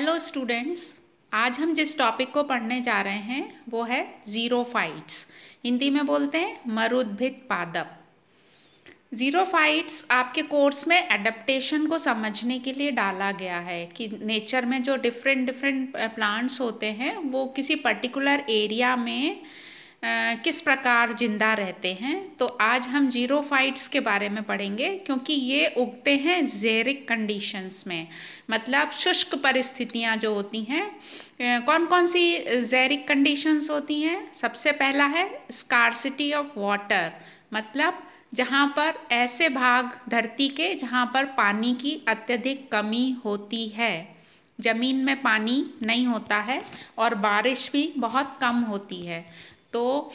Hello students. आज हम जिस टॉपिक को पढ़ने जा रहे हैं वो है ज़ीरोफाइट्स। हिंदी में बोलते हैं मरुद्भिद पादप। ज़ीरोफाइट्स आपके कोर्स में एडेप्टेशन को समझने के लिए डाला गया है कि नेचर में जो डिफरेंट डिफरेंट प्लांट्स होते हैं वो किसी पर्टिकुलर एरिया में किस प्रकार जिंदा रहते हैं। तो आज हम ज़ीरोफाइट्स के बारे में पढ़ेंगे क्योंकि ये उगते हैं ज़ेरिक कंडीशंस में, मतलब शुष्क परिस्थितियाँ जो होती हैं। कौन कौन सी ज़ेरिक कंडीशंस होती हैं? सबसे पहला है स्कार्सिटी ऑफ वाटर, मतलब जहाँ पर ऐसे भाग धरती के जहाँ पर पानी की अत्यधिक कमी होती है, ज़मीन में पानी नहीं होता है और बारिश भी बहुत कम होती है, तो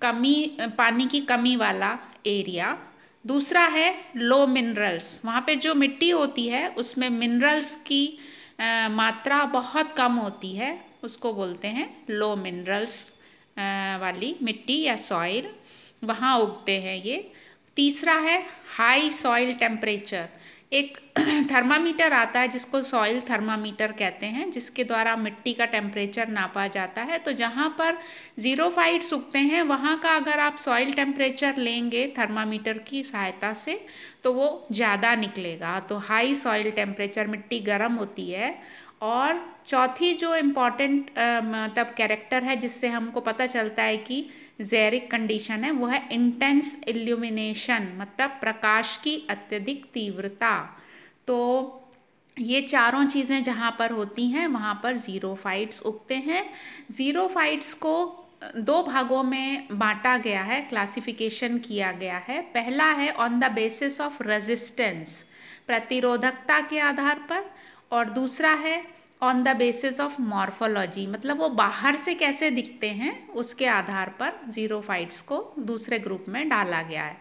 पानी की कमी वाला एरिया। दूसरा है लो मिनरल्स, वहाँ पे जो मिट्टी होती है उसमें मिनरल्स की मात्रा बहुत कम होती है, उसको बोलते हैं लो मिनरल्स वाली मिट्टी या सॉइल, वहाँ उगते हैं ये। तीसरा है हाई सॉइल टेम्परेचर। एक थर्मामीटर आता है जिसको सॉइल थर्मामीटर कहते हैं, जिसके द्वारा मिट्टी का टेम्परेचर नापा जाता है। तो जहाँ पर ज़ीरोफाइट्स उगते हैं वहाँ का अगर आप सॉइल टेम्परेचर लेंगे थर्मामीटर की सहायता से तो वो ज़्यादा निकलेगा। तो हाई सॉइल टेम्परेचर, मिट्टी गर्म होती है। और चौथी जो इम्पॉर्टेंट मतलब कैरेक्टर है जिससे हमको पता चलता है कि ज़ेरिक कंडीशन है वो है इंटेंस इल्यूमिनेशन, मतलब प्रकाश की अत्यधिक तीव्रता। तो ये चारों चीज़ें जहाँ पर होती हैं वहाँ पर ज़ीरोफाइट्स उगते हैं। ज़ीरोफाइट्स को दो भागों में बांटा गया है, क्लासिफिकेशन किया गया है। पहला है on the basis of resistance, प्रतिरोधकता के आधार पर, और दूसरा है on the basis of morphology, मतलब वो बाहर से कैसे दिखते हैं उसके आधार पर ज़ीरोफाइट्स को दूसरे ग्रुप में डाला गया है।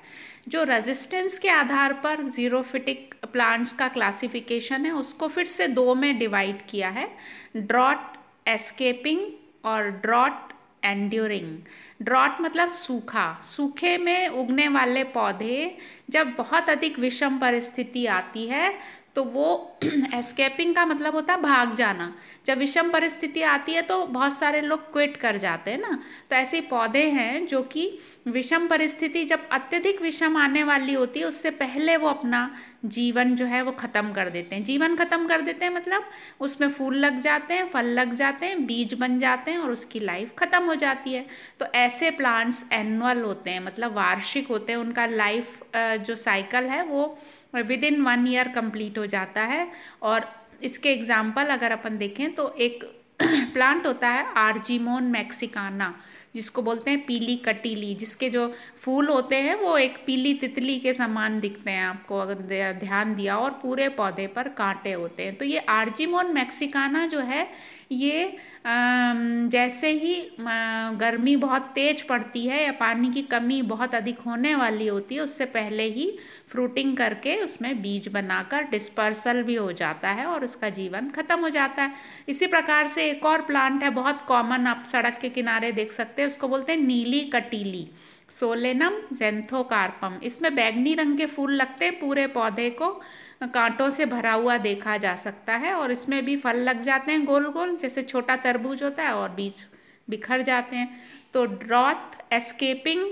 जो रेजिस्टेंस के आधार पर ज़ीरोफिटिक प्लांट्स का क्लासिफिकेशन है उसको फिर से दो में डिवाइड किया है, ड्रॉट एस्केपिंग और ड्रॉट एंड्योरिंग। ड्रॉट मतलब सूखा, सूखे में उगने वाले पौधे जब बहुत अधिक विषम परिस्थिति आती है तो वो एस्केपिंग का मतलब होता है भाग जाना। जब विषम परिस्थिति आती है तो बहुत सारे लोग क्विट कर जाते हैं ना, तो ऐसे पौधे हैं जो कि विषम परिस्थिति जब अत्यधिक विषम आने वाली होती है उससे पहले वो अपना जीवन जो है वो ख़त्म कर देते हैं। जीवन ख़त्म कर देते हैं मतलब उसमें फूल लग जाते हैं, फल लग जाते हैं, बीज बन जाते हैं और उसकी लाइफ ख़त्म हो जाती है। तो ऐसे प्लांट्स एनुअल होते हैं, मतलब वार्षिक होते हैं। उनका लाइफ जो साइकिल है वो विद इन 1 ईयर कंप्लीट हो जाता है। और इसके एग्जाम्पल अगर अपन देखें तो एक प्लांट होता है आर्जीमोन मैक्सिकाना, जिसको बोलते हैं पीली कटीली, जिसके जो फूल होते हैं वो एक पीली तितली के समान दिखते हैं आपको अगर ध्यान दिया, और पूरे पौधे पर कांटे होते हैं। तो ये आर्जीमोन मैक्सिकाना जो है ये जैसे ही गर्मी बहुत तेज पड़ती है या पानी की कमी बहुत अधिक होने वाली होती है उससे पहले ही फ्रूटिंग करके उसमें बीज बनाकर डिस्पर्सल भी हो जाता है और उसका जीवन खत्म हो जाता है। इसी प्रकार से एक और प्लांट है बहुत कॉमन, आप सड़क के किनारे देख सकते हैं, उसको बोलते हैं नीली कटीली, सोलेनम ज़ेंथोकार्पम। इसमें बैंगनी रंग के फूल लगते हैं, पूरे पौधे को कांटों से भरा हुआ देखा जा सकता है और इसमें भी फल लग जाते हैं गोल गोल, जैसे छोटा तरबूज होता है, और बीज बिखर जाते हैं। तो ड्रॉट एस्केपिंग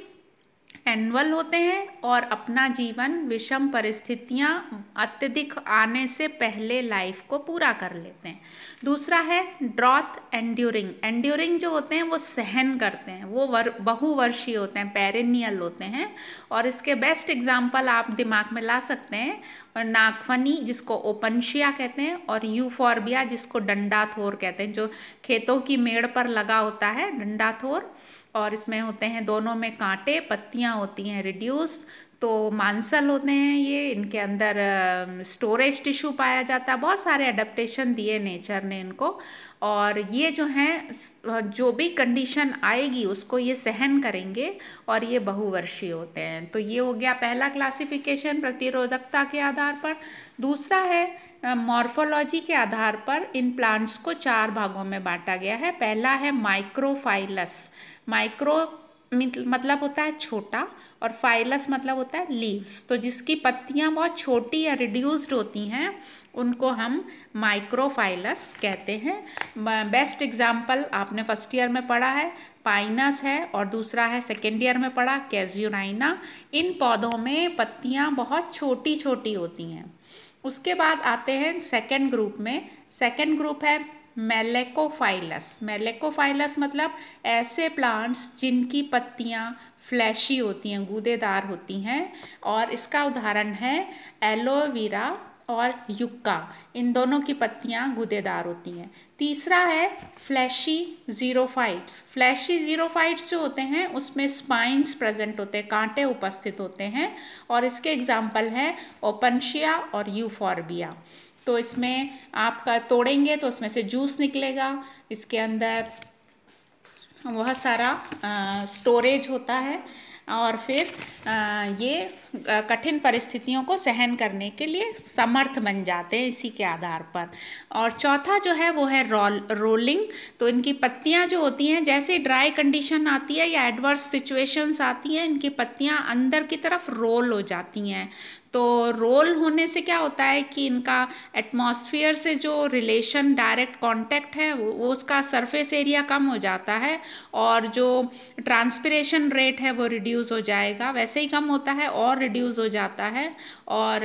एनुअल होते हैं और अपना जीवन विषम परिस्थितियां अत्यधिक आने से पहले लाइफ को पूरा कर लेते हैं। दूसरा है ड्रॉट एंड्यूरिंग। एंड्यूरिंग जो होते हैं वो सहन करते हैं, वो बहुवर्षीय होते हैं, पेरेनियल होते हैं। और इसके बेस्ट एग्जाम्पल आप दिमाग में ला सकते हैं, और नागफनी जिसको ओपनशिया कहते हैं, और यूफॉर्बिया जिसको डंडाथोर कहते हैं, जो खेतों की मेड़ पर लगा होता है डंडाथोर, और इसमें होते हैं दोनों में कांटे, पत्तियां होती हैं रिड्यूस, तो मांसल होते हैं ये, इनके अंदर स्टोरेज टिश्यू पाया जाता है। बहुत सारे अडेप्टेशन दिए नेचर ने इनको, और ये जो हैं जो भी कंडीशन आएगी उसको ये सहन करेंगे और ये बहुवर्षीय होते हैं। तो ये हो गया पहला क्लासिफिकेशन प्रतिरोधकता के आधार पर। दूसरा है मॉर्फोलॉजी के आधार पर इन प्लांट्स को 4 भागों में बांटा गया है। पहला है माइक्रोफाइलस। माइक्रो मतलब होता है छोटा, और फाइलस मतलब होता है लीव्स। तो जिसकी पत्तियां बहुत छोटी या रिड्यूस्ड होती हैं उनको हम माइक्रोफाइलस कहते हैं। बेस्ट एग्जाम्पल आपने फर्स्ट ईयर में पढ़ा है पाइनस है, और दूसरा है सेकेंड ईयर में पढ़ा कैजुनाइना। इन पौधों में पत्तियां बहुत छोटी छोटी होती हैं। उसके बाद आते हैं सेकेंड ग्रुप में। सेकेंड ग्रुप है मेलेकोफाइलस। मेलेकोफाइलस मतलब ऐसे प्लांट्स जिनकी पत्तियां फ्लैशी होती हैं, गूदेदार होती हैं, और इसका उदाहरण है एलोवेरा और युक्का। इन दोनों की पत्तियां गूदेदार होती हैं। तीसरा है फ्लैशी जीरोफाइट्स। फ्लैशी जीरोफाइट्स जो होते हैं उसमें स्पाइन्स प्रेजेंट होते हैं, कांटे उपस्थित होते हैं, और इसके एग्जाम्पल हैं ओपनशिया और यूफॉर्बिया। तो इसमें आपका तोड़ेंगे तो उसमें से जूस निकलेगा, इसके अंदर बहुत सारा स्टोरेज होता है, और फिर ये कठिन परिस्थितियों को सहन करने के लिए समर्थ बन जाते हैं इसी के आधार पर। और चौथा जो है वो है रोलिंग। तो इनकी पत्तियां जो होती हैं, जैसे ड्राई कंडीशन आती है या एडवर्स सिचुएशंस आती हैं, इनकी पत्तियां अंदर की तरफ रोल हो जाती हैं। तो रोल होने से क्या होता है कि इनका एटमॉस्फेयर से जो रिलेशन, डायरेक्ट कांटेक्ट है, वो उसका सरफेस एरिया कम हो जाता है, और जो ट्रांसपिरेशन रेट है वो रिड्यूस हो जाएगा, वैसे ही कम होता है और रिड्यूस हो जाता है। और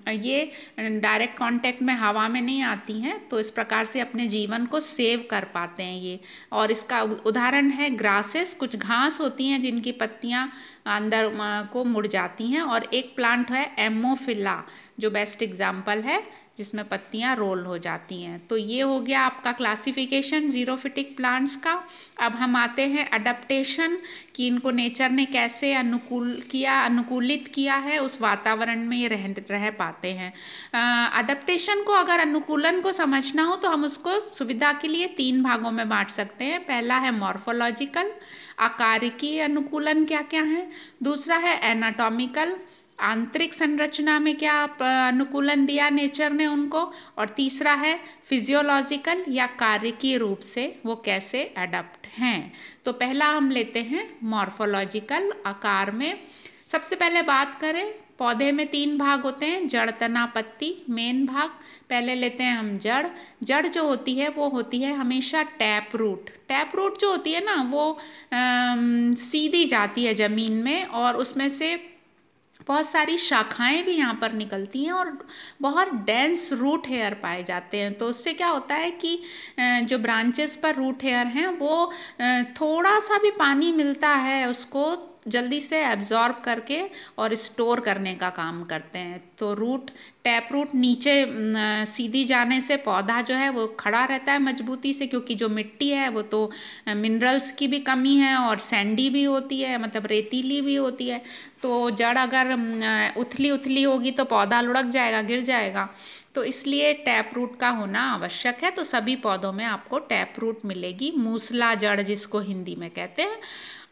ये डायरेक्ट कांटेक्ट में हवा में नहीं आती हैं, तो इस प्रकार से अपने जीवन को सेव कर पाते हैं ये। और इसका उदाहरण है ग्रासेस। कुछ घास होती हैं जिनकी पत्तियां अंदर को मुड़ जाती हैं, और एक प्लांट है एमोफिला जो बेस्ट एग्जाम्पल है जिसमें पत्तियां रोल हो जाती हैं। तो ये हो गया आपका क्लासिफिकेशन जीरोफिटिक प्लांट्स का। अब हम आते हैं अडप्टेशन, कि इनको नेचर ने कैसे अनुकूलित किया है, उस वातावरण में ये रह पाते हैं। अडप्टेशन को, अगर अनुकूलन को समझना हो तो हम उसको सुविधा के लिए 3 भागों में बांट सकते हैं। पहला है मॉर्फोलॉजिकल, आकारिकी अनुकूलन क्या क्या है। दूसरा है एनाटॉमिकल, आंतरिक संरचना में क्या अनुकूलन दिया नेचर ने उनको। और तीसरा है फिजियोलॉजिकल या कार्यकीय रूप से वो कैसे अडप्ट हैं। तो पहला हम लेते हैं मॉर्फोलॉजिकल, आकार में। सबसे पहले बात करें, पौधे में 3 भाग होते हैं, जड़, तना, पत्ती। मेन भाग पहले लेते हैं हम जड़। जड़ जो होती है वो होती है हमेशा टैप रूट। टैप रूट जो होती है ना वो सीधी जाती है ज़मीन में, और उसमें से बहुत सारी शाखाएं भी यहाँ पर निकलती हैं, और बहुत डेंस रूट हेयर पाए जाते हैं। तो उससे क्या होता है कि जो ब्रांचेस पर रूट हेयर हैं वो थोड़ा सा भी पानी मिलता है उसको जल्दी से एब्जॉर्ब करके और स्टोर करने का काम करते हैं। तो टैप रूट नीचे सीधी जाने से पौधा जो है वो खड़ा रहता है मजबूती से, क्योंकि जो मिट्टी है वो तो मिनरल्स की भी कमी है और सैंडी भी होती है, मतलब रेतीली भी होती है। तो जड़ अगर उथली उथली होगी तो पौधा लुढ़क जाएगा, गिर जाएगा। तो इसलिए टैप रूट का होना आवश्यक है। तो सभी पौधों में आपको टैप रूट मिलेगी, मूसला जड़ जिसको हिंदी में कहते हैं।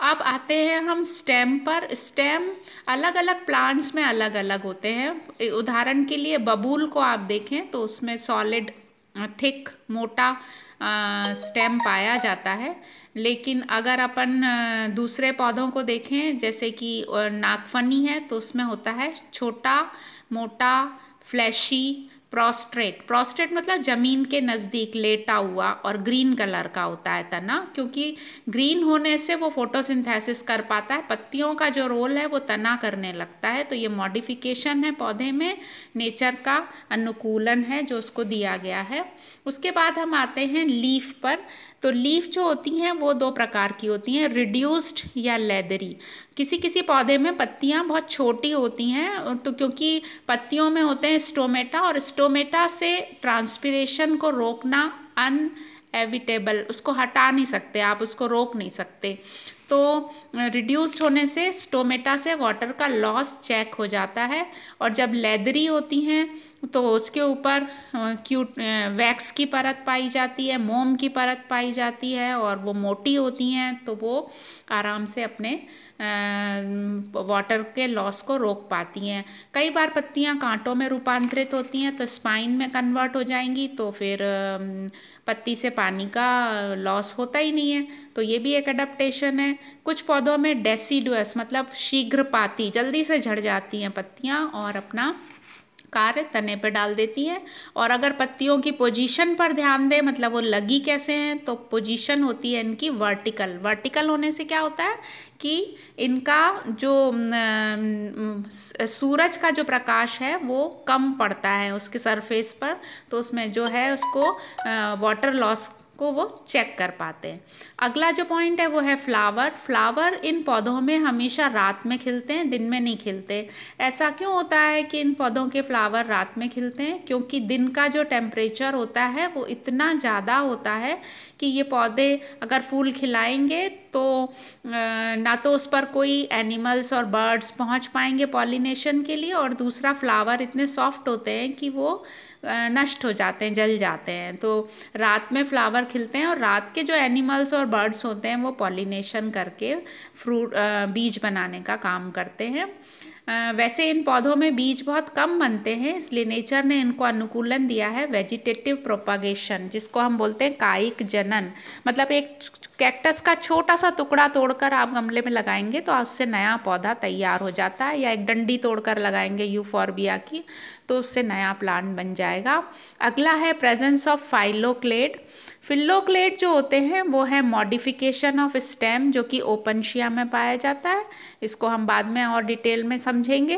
अब आते हैं हम स्टेम पर। स्टेम अलग अलग प्लांट्स में अलग अलग होते हैं। उदाहरण के लिए बबूल को आप देखें तो उसमें सॉलिड, थिक, मोटा स्टेम पाया जाता है। लेकिन अगर अपन दूसरे पौधों को देखें, जैसे कि नागफनी है, तो उसमें होता है छोटा, मोटा, फ्लैशी, प्रोस्ट्रेट मतलब जमीन के नज़दीक लेटा हुआ, और ग्रीन कलर का होता है तना, क्योंकि ग्रीन होने से वो फोटोसिंथेसिस कर पाता है। पत्तियों का जो रोल है वो तना करने लगता है। तो ये मॉडिफिकेशन है पौधे में, नेचर का अनुकूलन है जो उसको दिया गया है। उसके बाद हम आते हैं लीफ पर। तो लीफ जो होती हैं वो 2 प्रकार की होती हैं, रिड्यूस्ड या लेदरी। किसी किसी पौधे में पत्तियां बहुत छोटी होती हैं, तो क्योंकि पत्तियों में होते हैं स्टोमेटा, और स्टोमेटा से ट्रांसपिरेशन को रोकना अनएविटेबल, उसको हटा नहीं सकते आप, उसको रोक नहीं सकते। तो रिड्यूस्ड होने से स्टोमेटा से वाटर का लॉस चेक हो जाता है, और जब लेदरी होती हैं तो उसके ऊपर वैक्स की परत पाई जाती है, मोम की परत पाई जाती है, और वो मोटी होती हैं तो वो आराम से अपने वाटर के लॉस को रोक पाती हैं। कई बार पत्तियां कांटों में रूपांतरित होती हैं तो स्पाइन में कन्वर्ट हो जाएंगी, तो फिर पत्ती से पानी का लॉस होता ही नहीं है। तो ये भी एक अडेप्टेशन है। कुछ पौधों में डेसिडुअस मतलब शीघ्रपाती, जल्दी से झड़ जाती हैं पत्तियां और अपना कार्य तने पे डाल देती है। और अगर पत्तियों की पोजीशन पर ध्यान दें, मतलब वो लगी कैसे हैं, तो पोजीशन होती है इनकी वर्टिकल। वर्टिकल होने से क्या होता है कि इनका जो सूरज का जो प्रकाश है वो कम पड़ता है उसके सरफेस पर, तो उसमें जो है उसको वाटर लॉस को वो चेक कर पाते हैं। अगला जो पॉइंट है वो है फ्लावर। फ्लावर इन पौधों में हमेशा रात में खिलते हैं, दिन में नहीं खिलते। ऐसा क्यों होता है कि इन पौधों के फ्लावर रात में खिलते हैं? क्योंकि दिन का जो टेम्परेचर होता है वो इतना ज़्यादा होता है कि ये पौधे अगर फूल खिलाएंगे तो ना तो उस पर कोई एनिमल्स और बर्ड्स पहुंच पाएंगे पॉलिनेशन के लिए, और दूसरा फ्लावर इतने सॉफ्ट होते हैं कि वो नष्ट हो जाते हैं, जल जाते हैं। तो रात में फ्लावर खिलते हैं और रात के जो एनिमल्स और बर्ड्स होते हैं वो पॉलिनेशन करके फ्रूट बीज बनाने का काम करते हैं। वैसे इन पौधों में बीज बहुत कम बनते हैं, इसलिए नेचर ने इनको अनुकूलन दिया है वेजिटेटिव प्रोपागेशन, जिसको हम बोलते हैं कायिक जनन। मतलब एक कैक्टस का छोटा सा टुकड़ा तोड़कर आप गमले में लगाएंगे तो उससे नया पौधा तैयार हो जाता है, या एक डंडी तोड़कर लगाएंगे यूफॉर्बिया की तो उससे नया प्लांट बन जाएगा। अगला है प्रेजेंस ऑफ फाइलोक्लेड। फिल्लोक्लेड जो होते हैं वो है मॉडिफिकेशन ऑफ स्टेम, जो कि ओपनशिया में पाया जाता है। इसको हम बाद में और डिटेल में समझेंगे।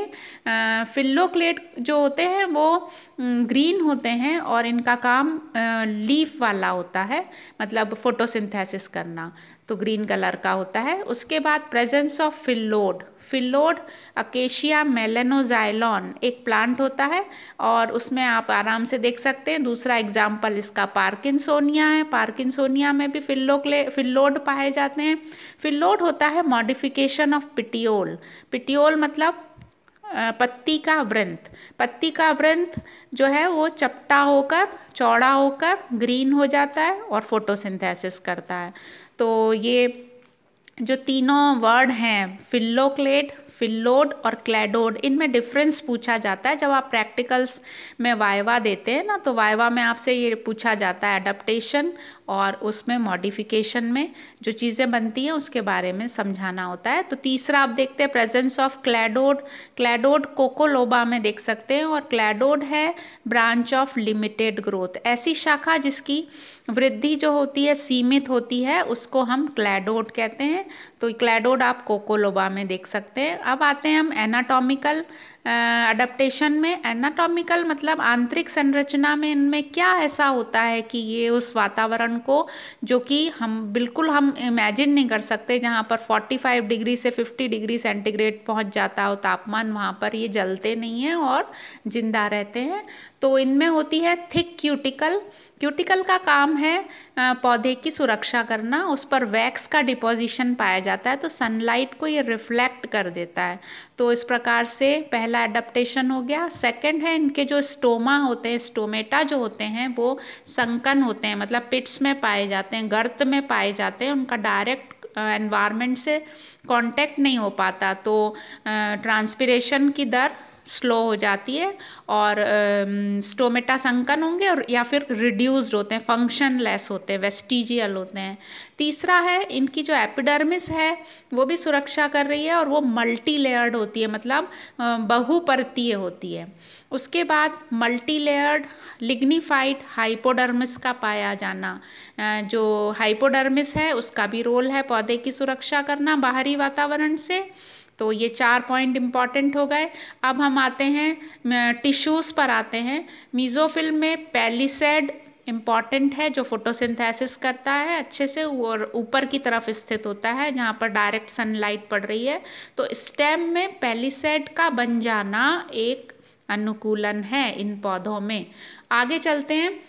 फिल्लोक्लेड जो होते हैं वो ग्रीन होते हैं और इनका काम लीफ वाला होता है, मतलब फोटोसिंथेसिस करना, तो ग्रीन कलर का होता है। उसके बाद presence of phyllode. Phyllode acacia melanoxylon एक प्लांट होता है और उसमें आप आराम से देख सकते हैं। दूसरा एग्जाम्पल इसका पार्किंसोनिया है। पार्किंसोनिया में भी फिल्लोड पाए जाते हैं। फिल्लोड होता है मॉडिफिकेशन ऑफ पिटियोल। पिटियोल मतलब पत्ती का वृंत। पत्ती का वृंत जो है वो चपटा होकर, चौड़ा होकर ग्रीन हो जाता है और फोटोसिंथेसिस करता है। तो ये जो तीनों वर्ड हैं फिल्लोक्लेड, फिल्लोड और क्लैडोड, इनमें डिफरेंस पूछा जाता है। जब आप प्रैक्टिकल्स में वाइवा देते हैं ना, तो वाइवा में आपसे ये पूछा जाता है एडप्टेशन और उसमें मॉडिफिकेशन में जो चीज़ें बनती हैं उसके बारे में समझाना होता है। तो तीसरा आप देखते हैं प्रेजेंस ऑफ क्लैडोड। क्लैडोड कोकोलोबा में देख सकते हैं, और क्लैडोड है ब्रांच ऑफ लिमिटेड ग्रोथ। ऐसी शाखा जिसकी वृद्धि जो होती है सीमित होती है उसको हम क्लैडोड कहते हैं। तो क्लैडोड आप कोकोलोबा में देख सकते हैं। अब आते हैं हम एनाटॉमिकल अडेप्टेशन में। एनाटॉमिकल मतलब आंतरिक संरचना में इनमें क्या ऐसा होता है कि ये उस वातावरण को, जो कि हम इमेजिन नहीं कर सकते, जहाँ पर 45 डिग्री से 50 डिग्री सेंटीग्रेड पहुँच जाता हो तापमान, वहाँ पर ये जलते नहीं हैं और जिंदा रहते हैं। तो इनमें होती है थिक क्यूटिकल। क्यूटिकल का काम है पौधे की सुरक्षा करना, उस पर वैक्स का डिपोजिशन पाया जाता है, तो सनलाइट को ये रिफ्लेक्ट कर देता है। तो इस प्रकार से पहला एडेप्टेशन हो गया। सेकंड है इनके जो स्टोमा होते हैं, स्टोमेटा जो होते हैं वो संकन होते हैं, मतलब पिट्स में पाए जाते हैं, गर्त में पाए जाते हैं। उनका डायरेक्ट एनवायरनमेंट से कांटेक्ट नहीं हो पाता, तो ट्रांसपिरेशन की दर स्लो हो जाती है और स्टोमेटा संकन होंगे और या फिर रिड्यूस्ड होते हैं, फंक्शनलेस होते हैं, वेस्टिजियल होते हैं। तीसरा है इनकी जो एपिडर्मिस है वो भी सुरक्षा कर रही है और वो मल्टी लेयर्ड होती है, मतलब बहुपरतीय होती है। उसके बाद मल्टी लेयर्ड लिग्निफाइड हाइपोडर्मिस का पाया जाना। जो हाइपोडर्मिस है उसका भी रोल है पौधे की सुरक्षा करना बाहरी वातावरण से। तो ये 4 पॉइंट इम्पॉर्टेंट हो गए। अब हम आते हैं टिश्यूज़ पर आते हैं। मीज़ोफिल में पैलिसेड इम्पॉर्टेंट है, जो फोटोसिंथेसिस करता है अच्छे से और ऊपर की तरफ स्थित होता है जहाँ पर डायरेक्ट सनलाइट पड़ रही है। तो स्टेम में पैलिसेड का बन जाना एक अनुकूलन है इन पौधों में। आगे चलते हैं।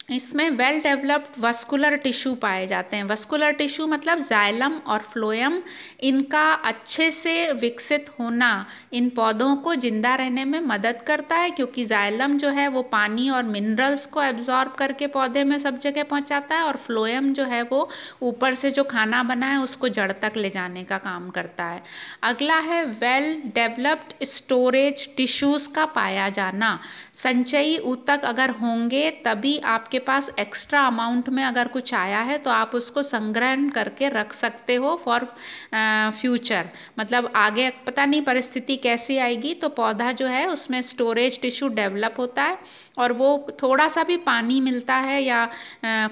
इसमें वेल डेवलप्ड वस्कुलर टिश्यू पाए जाते हैं। वस्कुलर टिश्यू मतलब जाइलम और फ्लोएम, इनका अच्छे से विकसित होना इन पौधों को जिंदा रहने में मदद करता है, क्योंकि जाइलम जो है वो पानी और मिनरल्स को एब्जॉर्ब करके पौधे में सब जगह पहुंचाता है, और फ्लोएम जो है वो ऊपर से जो खाना बना है उसको जड़ तक ले जाने का काम करता है। अगला है वेल डेवलप्ड स्टोरेज टिश्यूज़ का पाया जाना। संचयी ऊतक अगर होंगे तभी आप आपके पास एक्स्ट्रा अमाउंट में अगर कुछ आया है तो आप उसको संग्रहण करके रख सकते हो फॉर फ्यूचर। मतलब आगे पता नहीं परिस्थिति कैसी आएगी, तो पौधा जो है उसमें स्टोरेज टिश्यू डेवलप होता है, और वो थोड़ा सा भी पानी मिलता है या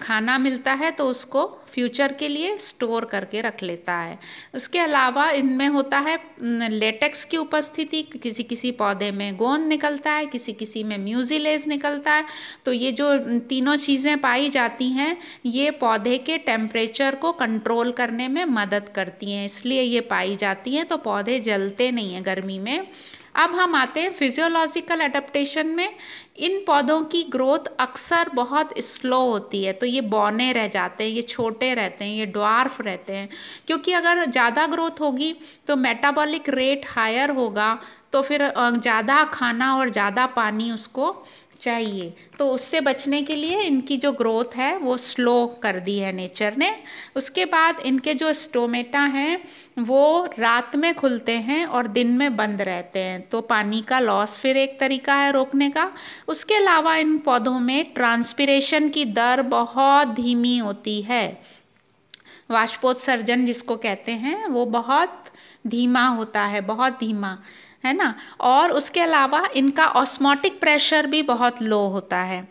खाना मिलता है तो उसको फ्यूचर के लिए स्टोर करके रख लेता है। उसके अलावा इनमें होता है लेटेक्स की उपस्थिति, किसी किसी पौधे में गोंद निकलता है, किसी किसी में म्यूजिलेज निकलता है। तो ये जो तीनों चीज़ें पाई जाती हैं ये पौधे के टेम्परेचर को कंट्रोल करने में मदद करती हैं, इसलिए ये पाई जाती हैं, तो पौधे जलते नहीं हैं गर्मी में। अब हम आते हैं फिजियोलॉजिकल एडेप्टेशन में। इन पौधों की ग्रोथ अक्सर बहुत स्लो होती है, तो ये बौने रह जाते हैं, ये छोटे रहते हैं, ये ड्वार्फ रहते हैं, क्योंकि अगर ज़्यादा ग्रोथ होगी तो मेटाबॉलिक रेट हायर होगा, तो फिर ज़्यादा खाना और ज़्यादा पानी उसको चाहिए। तो उससे बचने के लिए इनकी जो ग्रोथ है वो स्लो कर दी है नेचर ने। उसके बाद इनके जो स्टोमेटा हैं वो रात में खुलते हैं और दिन में बंद रहते हैं, तो पानी का लॉस फिर एक तरीका है रोकने का। उसके अलावा इन पौधों में ट्रांसपिरेशन की दर बहुत धीमी होती है, वाष्पोत्सर्जन जिसको कहते हैं वो बहुत धीमा होता है, बहुत धीमा, है ना। और उसके अलावा इनका ऑस्मोटिक प्रेशर भी बहुत लो होता है।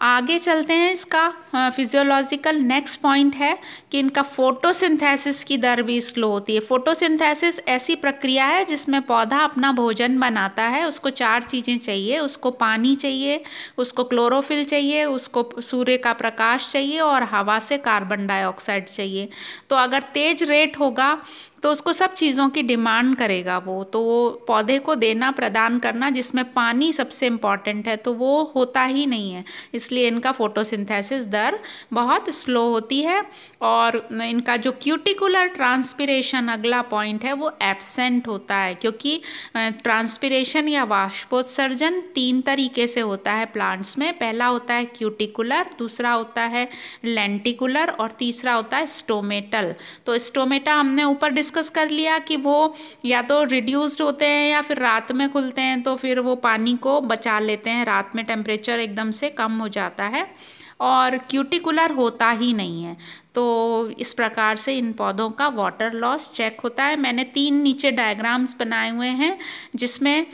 आगे चलते हैं, इसका फिजियोलॉजिकल नेक्स्ट पॉइंट है कि इनका फोटोसिंथेसिस की दर भी स्लो होती है। फोटोसिंथेसिस ऐसी प्रक्रिया है जिसमें पौधा अपना भोजन बनाता है, उसको 4 चीज़ें चाहिए, उसको पानी चाहिए, उसको क्लोरोफिल चाहिए, उसको सूर्य का प्रकाश चाहिए और हवा से कार्बन डाइऑक्साइड चाहिए। तो अगर तेज रेट होगा तो उसको सब चीज़ों की डिमांड करेगा वो, तो वो पौधे को देना प्रदान करना जिसमें पानी सबसे इम्पॉर्टेंट है तो वो होता ही नहीं है, इसलिए इनका फोटोसिंथेसिस दर बहुत स्लो होती है। और इनका जो क्यूटिकुलर ट्रांसपिरेशन अगला पॉइंट है वो एब्सेंट होता है, क्योंकि ट्रांसपिरेशन या वाष्पोत्सर्जन 3 तरीके से होता है प्लांट्स में। पहला होता है क्यूटिकुलर, दूसरा होता है लेंटिकुलर और तीसरा होता है स्टोमेटल। तो स्टोमेटा हमने ऊपर डिस्कस कर लिया कि वो या तो रिड्यूस्ड होते हैं या फिर रात में खुलते हैं, तो फिर वो पानी को बचा लेते हैं, रात में टेम्परेचर एकदम से कम हो जाता है, और क्यूटिकुलर होता ही नहीं है। तो इस प्रकार से इन पौधों का वाटर लॉस चेक होता है। मैंने 3 नीचे डायग्राम्स बनाए हुए हैं जिसमें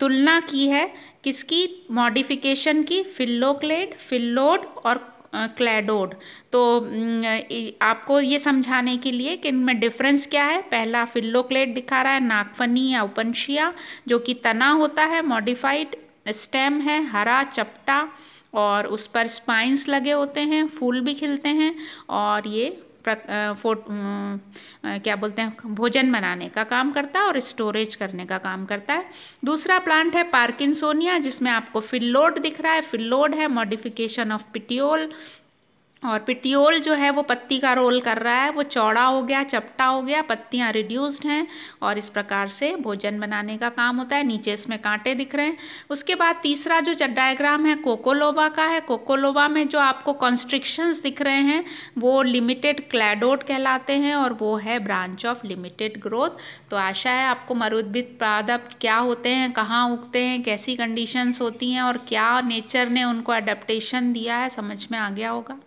तुलना की है किसकी, मॉडिफिकेशन की, फिल्लोक्लेड, फिल्लोड और क्लैडोड। तो आपको ये समझाने के लिए कि इनमें डिफरेंस क्या है। पहला फिल्लोक्लेड दिखा रहा है नागफनी या उपनशिया, जो कि तना होता है, मॉडिफाइड स्टेम है, हरा चपटा, और उस पर स्पाइंस लगे होते हैं, फूल भी खिलते हैं, और ये क्या बोलते हैं, भोजन बनाने का काम करता है और स्टोरेज करने का काम करता है। दूसरा प्लांट है पार्किंसोनिया, जिसमें आपको फिल्लोड दिख रहा है। फिल्लोड है मॉडिफिकेशन ऑफ पिटियोल, और पिटियोल जो है वो पत्ती का रोल कर रहा है, वो चौड़ा हो गया, चपटा हो गया, पत्तियां रिड्यूस्ड हैं, और इस प्रकार से भोजन बनाने का काम होता है। नीचे इसमें कांटे दिख रहे हैं। उसके बाद तीसरा जो डायग्राम है कोकोलोबा का है। कोकोलोबा में जो आपको कॉन्स्ट्रिक्शंस दिख रहे हैं वो लिमिटेड क्लैडोड कहलाते हैं, और वो है ब्रांच ऑफ लिमिटेड ग्रोथ। तो आशा है आपको मरुद्भिद पादप क्या होते हैं, कहाँ उगते हैं, कैसी कंडीशंस होती हैं और क्या नेचर ने उनको अडेप्टेशन दिया है, समझ में आ गया होगा।